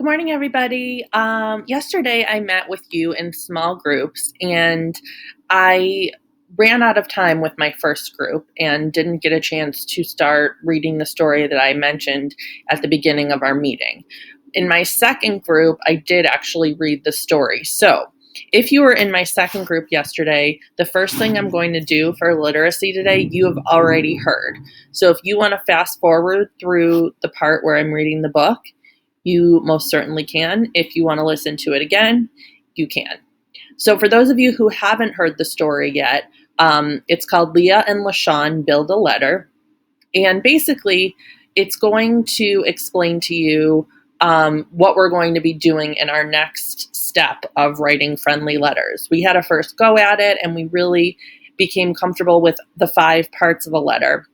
morning, everybody. Yesterday, I met with you in small groups, and I ran out of time with my first group and didn't get a chance to start reading the story that I mentioned at the beginning of our meeting. In my second group, I did actually read the story. So, if you were in my second group yesterday, the first thing I'm going to do for literacy today, you have already heard. So, if you want to fast forward through the part where I'm reading the book, you most certainly can. If you want to listen to it again, you can. So for those of you who haven't heard the story yet, it's called Leah and LaShawn Build a Letter. And basically, it's going to explain to you what we're going to be doing in our next step of writing friendly letters. We had a first go at it, and we really became comfortable with the 5 parts of a letter.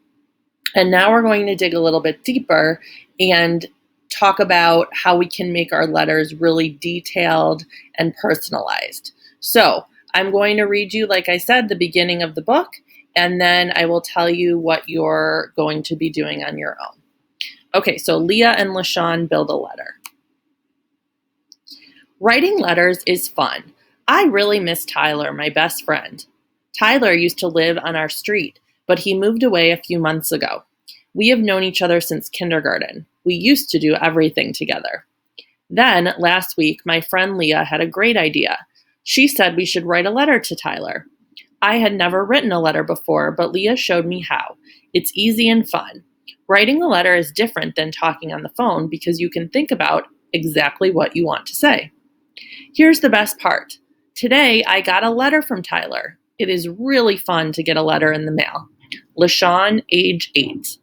And now we're going to dig a little bit deeper and talk about how we can make our letters really detailed and personalized. So I'm going to read you, like I said, the beginning of the book, and then I will tell you what you're going to be doing on your own. Okay, so Leah and LaShawn build a letter. Writing letters is fun. I really miss Tyler, my best friend. Tyler used to live on our street, but he moved away a few months ago. We have known each other since kindergarten. We used to do everything together. Then, last week, my friend Leah had a great idea. She said we should write a letter to Tyler. I had never written a letter before, but Leah showed me how. It's easy and fun. Writing a letter is different than talking on the phone because you can think about exactly what you want to say. Here's the best part. Today, I got a letter from Tyler. It is really fun to get a letter in the mail. LaShawn, age 8.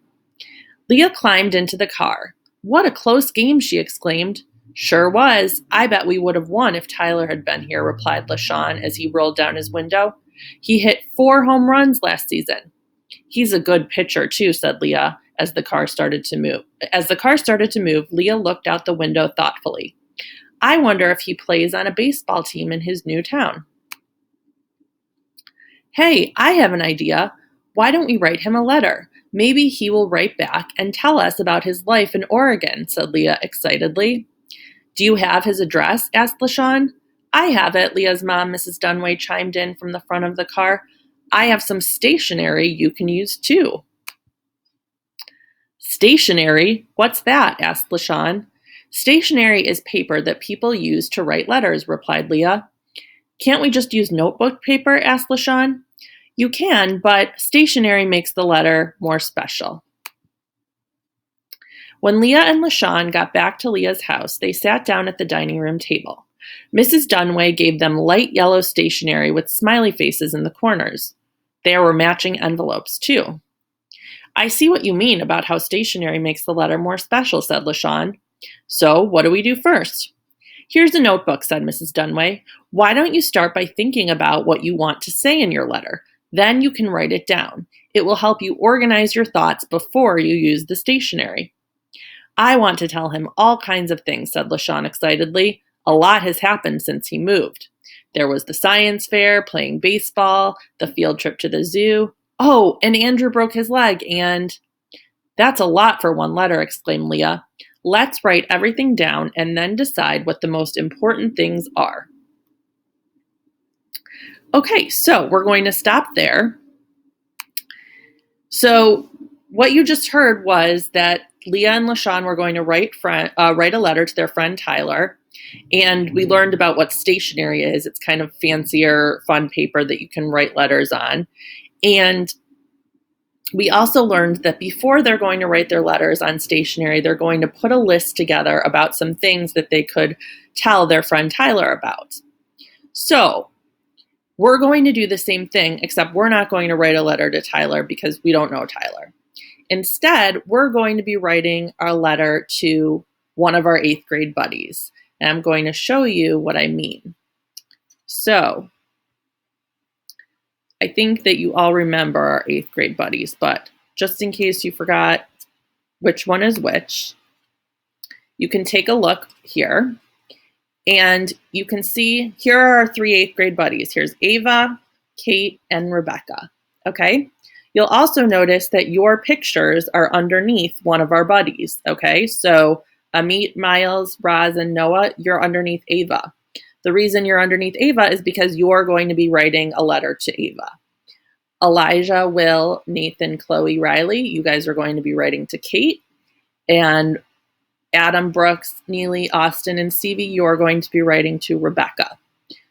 Leah climbed into the car. What a close game, she exclaimed. Sure was. I bet we would have won if Tyler had been here, replied LaShawn as he rolled down his window. He hit 4 home runs last season. He's a good pitcher, too, said Leah as the car started to move. As the car started to move, Leah looked out the window thoughtfully. I wonder if he plays on a baseball team in his new town. Hey, I have an idea. Why don't we write him a letter? Maybe he will write back and tell us about his life in Oregon, said Leah excitedly. Do you have his address? Asked LaShawn. I have it, Leah's mom, Mrs. Dunway, chimed in from the front of the car. I have some stationery you can use too. Stationery? What's that? Asked LaShawn. Stationery is paper that people use to write letters, replied Leah. Can't we just use notebook paper? Asked LaShawn. You can, but stationery makes the letter more special. When Leah and LaShawn got back to Leah's house, they sat down at the dining room table. Mrs. Dunway gave them light yellow stationery with smiley faces in the corners. There were matching envelopes, too. I see what you mean about how stationery makes the letter more special, said LaShawn. So, what do we do first? Here's a notebook, said Mrs. Dunway. Why don't you start by thinking about what you want to say in your letter? Then you can write it down. It will help you organize your thoughts before you use the stationery. I want to tell him all kinds of things, said LaShawn excitedly. A lot has happened since he moved. There was the science fair, playing baseball, the field trip to the zoo. Oh, and Andrew broke his leg, and... That's a lot for one letter, exclaimed Leah. Let's write everything down and then decide what the most important things are. Okay, so we're going to stop there. So what you just heard was that Leah and LaShawn were going to write a letter to their friend Tyler, and we learned about what stationery is. It's kind of fancier, fun paper that you can write letters on. And we also learned that before they're going to write their letters on stationery, they're going to put a list together about some things that they could tell their friend Tyler about. So we're going to do the same thing, except we're not going to write a letter to Tyler because we don't know Tyler. Instead, we're going to be writing our letter to one of our 8th grade buddies. And I'm going to show you what I mean. So I think that you all remember our 8th grade buddies, but just in case you forgot which one is which, you can take a look here. And you can see, here are our 3 8th grade buddies. Here's Ava, Kate, and Rebecca, okay? You'll also notice that your pictures are underneath one of our buddies, okay? So Amit, Miles, Roz, and Noah, you're underneath Ava. The reason you're underneath Ava is because you're going to be writing a letter to Ava. Elijah, Will, Nathan, Chloe, Riley, you guys are going to be writing to Kate. And Adam, Brooks, Neely, Austin, and Stevie, you're going to be writing to Rebecca.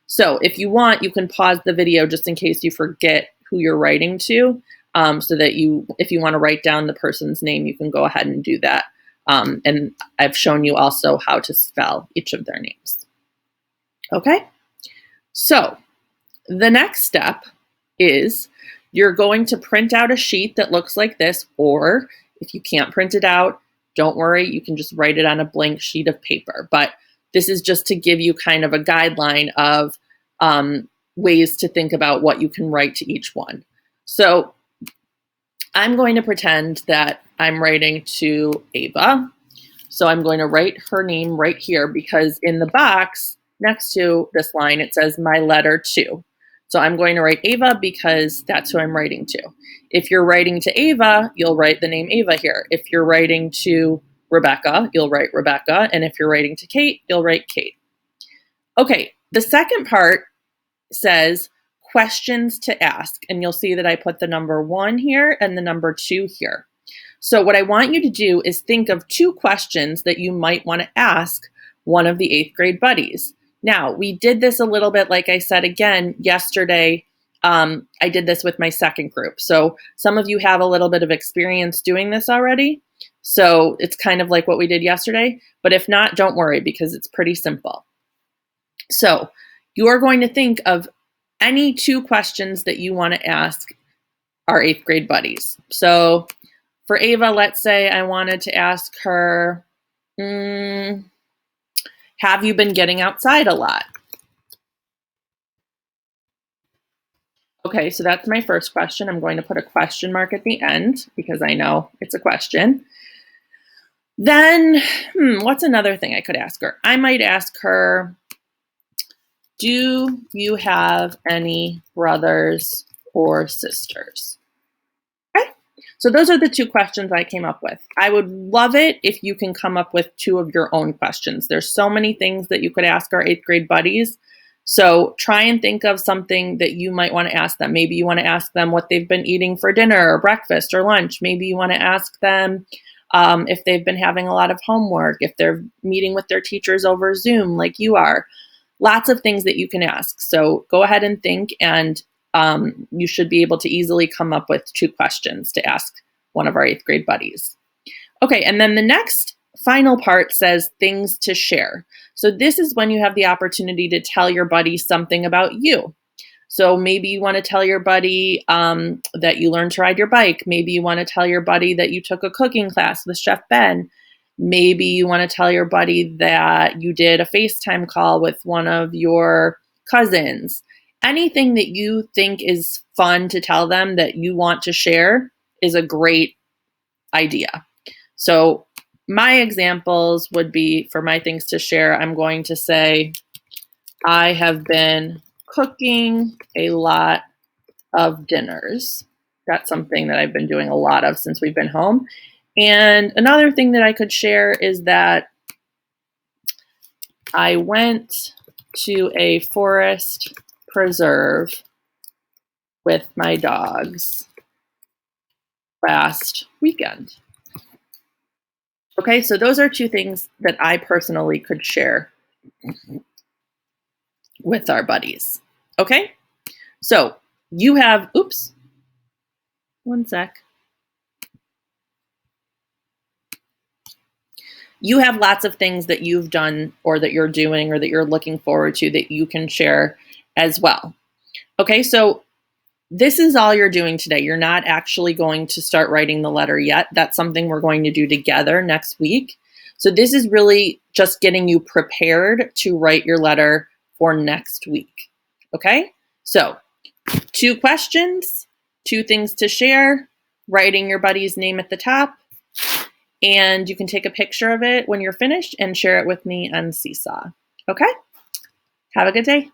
So if you want, you can pause the video just in case you forget who you're writing to, so that if you want to write down the person's name, you can go ahead and do that. And I've shown you also how to spell each of their names. Okay, so the next step is you're going to print out a sheet that looks like this, or if you can't print it out, don't worry, you can just write it on a blank sheet of paper. But this is just to give you kind of a guideline of ways to think about what you can write to each one. So I'm going to pretend that I'm writing to Ava. So I'm going to write her name right here because in the box next to this line, it says my letter to. So I'm going to write Ava because that's who I'm writing to. If you're writing to Ava, you'll write the name Ava here. If you're writing to Rebecca, you'll write Rebecca. And if you're writing to Kate, you'll write Kate. Okay, the second part says questions to ask. And you'll see that I put the number 1 here and the number 2 here. So what I want you to do is think of 2 questions that you might want to ask one of the 8th grade buddies. Now, we did this a little bit, like I said, again, yesterday. I did this with my second group. So some of you have a little bit of experience doing this already. So it's kind of like what we did yesterday. But if not, don't worry because it's pretty simple. So you are going to think of any 2 questions that you want to ask our 8th grade buddies. So for Ava, let's say I wanted to ask her, have you been getting outside a lot? Okay, so that's my first question. I'm going to put a question mark at the end because I know it's a question. Then, what's another thing I could ask her? I might ask her, do you have any brothers or sisters? Okay, so those are the 2 questions I came up with. I would love it if you can come up with 2 of your own questions. There's so many things that you could ask our 8th grade buddies. So try and think of something that you might want to ask them. Maybe you want to ask them what they've been eating for dinner or breakfast or lunch. Maybe you want to ask them if they've been having a lot of homework, if they're meeting with their teachers over Zoom like you are. Lots of things that you can ask. So go ahead and think, and you should be able to easily come up with 2 questions to ask one of our 8th grade buddies. Okay, and then the next final part says things to share. So this is when you have the opportunity to tell your buddy something about you. So maybe you want to tell your buddy that you learned to ride your bike. Maybe you want to tell your buddy that you took a cooking class with Chef Ben. Maybe you want to tell your buddy that you did a FaceTime call with one of your cousins. Anything that you think is fun to tell them that you want to share is a great idea. So my examples would be, for my things to share, I'm going to say, I have been cooking a lot of dinners. That's something that I've been doing a lot of since we've been home. And another thing that I could share is that I went to a forest preserve with my dogs last weekend. Okay, so those are 2 things that I personally could share with our buddies. Okay, so you have, oops, one sec. You have lots of things that you've done or that you're doing or that you're looking forward to that you can share as well. Okay, so this is all you're doing today. You're not actually going to start writing the letter yet. That's something we're going to do together next week. So this is really just getting you prepared to write your letter for next week. Okay, so 2 questions, 2 things to share, writing your buddy's name at the top, and you can take a picture of it when you're finished and share it with me on Seesaw. Okay, have a good day.